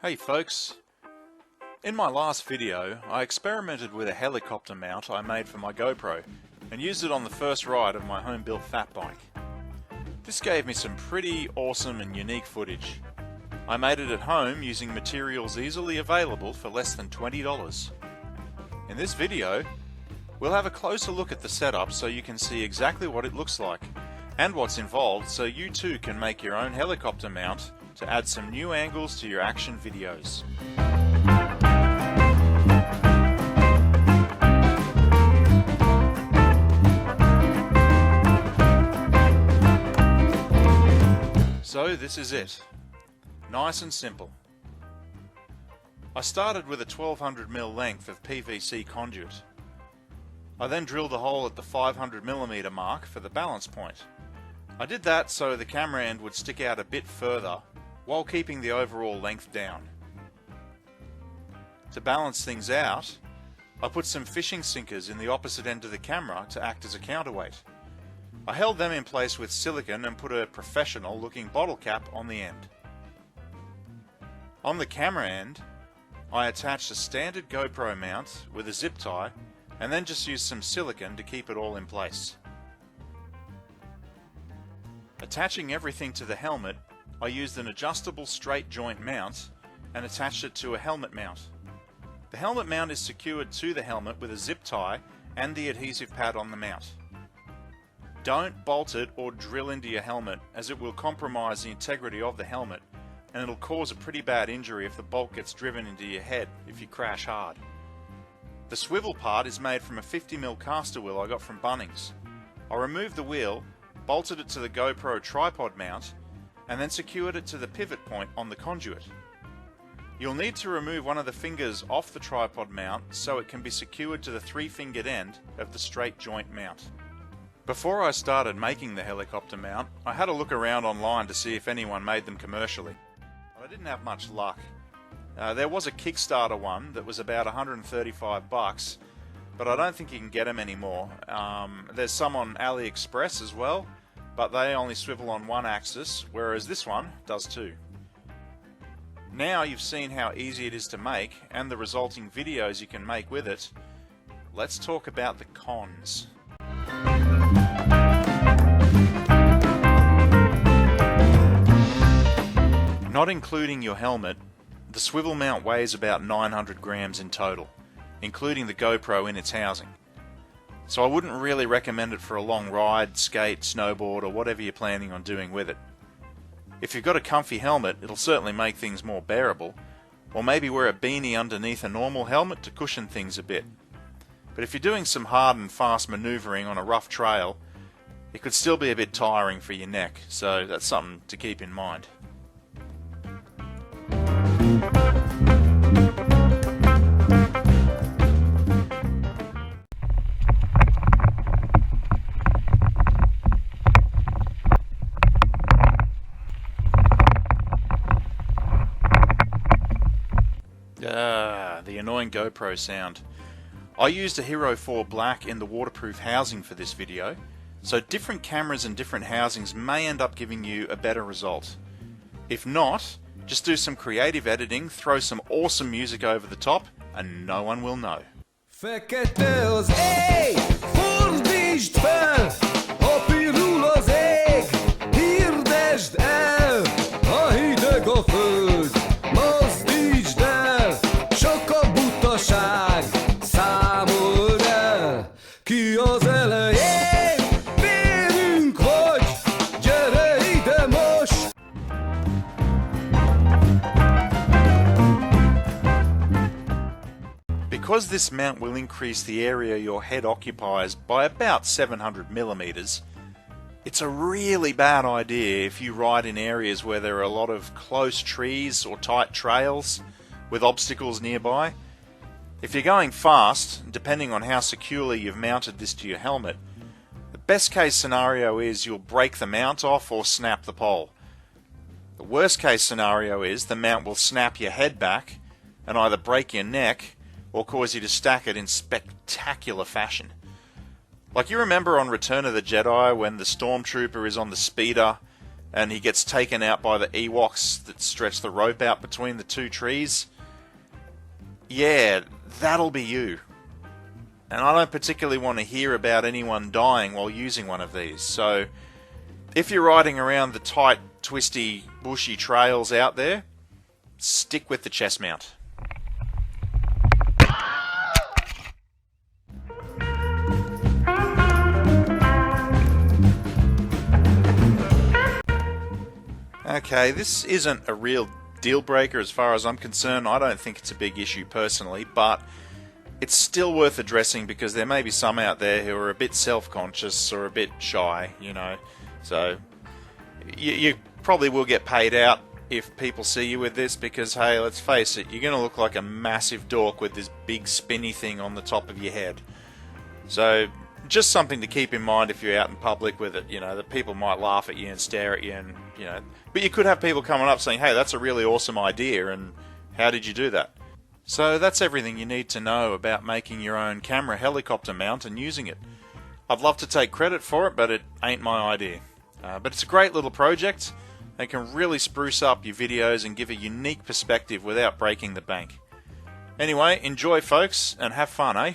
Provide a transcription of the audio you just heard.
Hey folks, in my last video I experimented with a helicopter mount I made for my GoPro and used it on the first ride of my home-built fat bike. This gave me some pretty awesome and unique footage. I made it at home using materials easily available for less than $20. In this video, we'll have a closer look at the setup so you can see exactly what it looks like and what's involved so you too can make your own helicopter mount to add some new angles to your action videos. So this is it. Nice and simple. I started with a 1200mm length of PVC conduit. I then drilled a hole at the 500mm mark for the balance point. I did that so the camera end would stick out a bit further while keeping the overall length down. To balance things out, I put some fishing sinkers in the opposite end of the camera to act as a counterweight. I held them in place with silicone and put a professional looking bottle cap on the end. On the camera end, I attached a standard GoPro mount with a zip tie and then just used some silicone to keep it all in place. Attaching everything to the helmet, I used an adjustable straight joint mount and attached it to a helmet mount. The helmet mount is secured to the helmet with a zip tie and the adhesive pad on the mount. Don't bolt it or drill into your helmet as it will compromise the integrity of the helmet and it'll cause a pretty bad injury if the bolt gets driven into your head if you crash hard. The swivel part is made from a 50mm caster wheel I got from Bunnings. I removed the wheel, bolted it to the GoPro tripod mount and then secured it to the pivot point on the conduit. You'll need to remove one of the fingers off the tripod mount so it can be secured to the 3-fingered end of the straight joint mount. Before I started making the helicopter mount, I had a look around online to see if anyone made them commercially. But I didn't have much luck. There was a Kickstarter one that was about $135, but I don't think you can get them anymore. There's some on AliExpress as well, but they only swivel on one axis, whereas this one does two. Now you've seen how easy it is to make and the resulting videos you can make with it, let's talk about the cons. Not including your helmet, the swivel mount weighs about 900 grams in total, including the GoPro in its housing. So I wouldn't really recommend it for a long ride, skate, snowboard or whatever you're planning on doing with it. If you've got a comfy helmet, it'll certainly make things more bearable, or maybe wear a beanie underneath a normal helmet to cushion things a bit. But if you're doing some hard and fast maneuvering on a rough trail, it could still be a bit tiring for your neck, so that's something to keep in mind. The annoying GoPro sound. I used a Hero 4 Black in the waterproof housing for this video, so different cameras and different housings may end up giving you a better result. If not, just do some creative editing, throw some awesome music over the top, and no one will know. Fekete az ég, fordítsd fel, a pirul az ég, hirdesd el, a hideg a föld, mozdítsd el, sok a butaság, számold el, ki az elején, vérünk vagy, gyere ide most! Because this mount will increase the area your head occupies by about 700mm, it's a really bad idea if you ride in areas where there are a lot of close trees or tight trails with obstacles nearby. If you're going fast, depending on how securely you've mounted this to your helmet, the best case scenario is you'll break the mount off or snap the pole. The worst case scenario is the mount will snap your head back and either break your neck or cause you to stack it in spectacular fashion. Like you remember on Return of the Jedi when the Stormtrooper is on the speeder and he gets taken out by the Ewoks that stretch the rope out between the two trees, yeah, that'll be you. And I don't particularly want to hear about anyone dying while using one of these. So if you're riding around the tight, twisty, bushy trails out there, stick with the chest mount. Okay, this isn't a real deal breaker as far as I'm concerned. I don't think it's a big issue personally, but it's still worth addressing because there may be some out there who are a bit self-conscious or a bit shy, you know. So you probably will get paid out if people see you with this because, hey, let's face it, you're going to look like a massive dork with this big spinny thing on the top of your head. So just something to keep in mind if you're out in public with it, you know, that people might laugh at you and stare at you and, you know, but you could have people coming up saying, hey, that's a really awesome idea and how did you do that? So that's everything you need to know about making your own camera helicopter mount and using it. I'd love to take credit for it, but it ain't my idea. But it's a great little project and can really spruce up your videos and give a unique perspective without breaking the bank. Anyway, enjoy folks and have fun, eh?